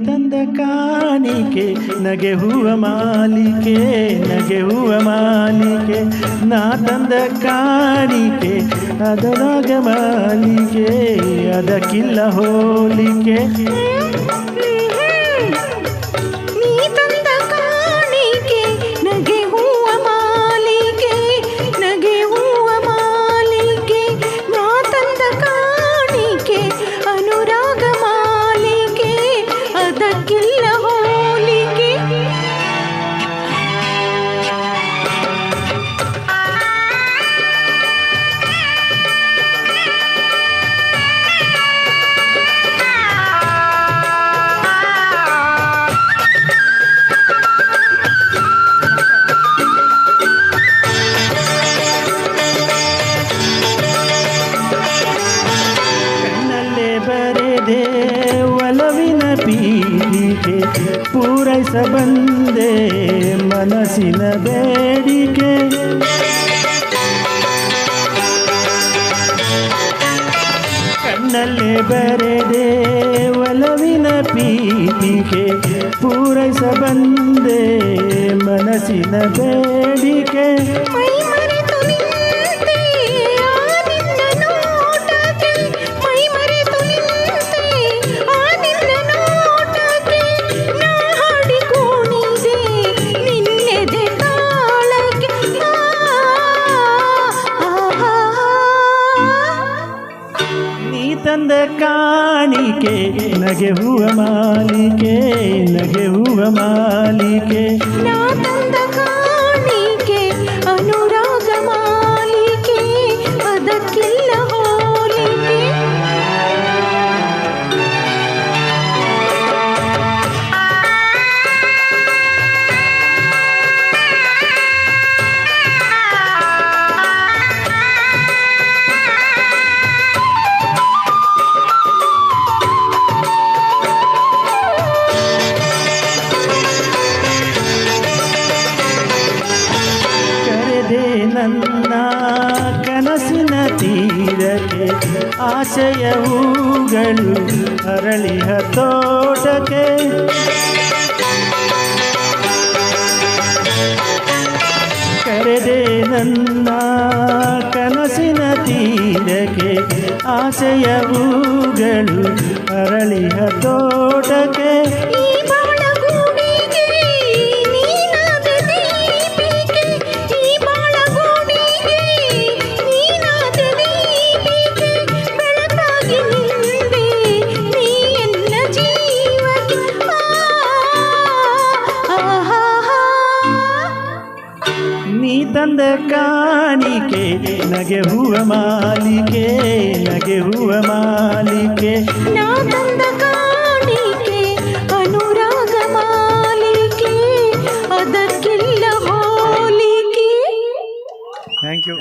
ತಂದ ಕಾಣಿಕೆ ನಗೆ ಹೂವ ಮಾಲಿಕೆ, ನಗೆ ಹೂವ ಮಾಲಿಕೆ. ನಾ ತಂದ ಕಾಣಿಕೆ ಅದರಾಗ ಮಾಲಿಕೆ, ಅದಕ್ಕಿಲ್ಲ ಹೋಲಿಕೆ. ಒಲವಿನ ಪೀಳಿಗೆ ಪೂರೈಸ ಬಂದೆ ಮನಸ್ಸಿನ ಬೇಡಿಕೆ. ಕಣ್ಣಲ್ಲೇ ಬರೆದೆ ಒಲವಿನ ಪೀಳಿಗೆ ಪೂರೈಸ ಬಂದೆ ಮನಸ್ಸಿನ ಬೇಡಿಕೆ. ತಂದ ಕಾಣಿಕೆ ನಗೆ ಹೂವ ಮಾಲಿಕೆ, ನಗೆ ಹೂವ ಮಾಲಿಕೆ. ನಾ ತಂದ ಕಾಣಿಕೆ ಅನುರಾಗ ಮಾಲಿಕೆ, ಅದಕ್ಕಿಲ್ಲ ಹೋಲಿಕೆ. ನನ್ನ ಕನಸಿನ ತೀರಕ್ಕೆ ಆಶಯ ಹೂಗಳು ಅರಳಿಹ ತೋಟಕ್ಕೆ. ಕರೆದೆ ನನ್ನ ಕನಸಿನ ತೀರಕ್ಕೆ ಆಶಯ ಹೂಗಳು ಅರಳಿಹ ತೋಟಕ್ಕೆ. ನೀ ತಂದ ಕಾಣಿಕೆ ನಗೆ ಹೂವ ಮಾಲಿಕೆ, ನಗೆ ಹೂವ ಮಾಲಿಕೆ. ನಾ ತಂದ ಕಾಣಿಕೆ ಅನುರಾಗ ಮಾಲಿಕೆ, ಅದಕ್ಕಿಲ್ಲ ಹೋಲಿಕೆ. Thank you.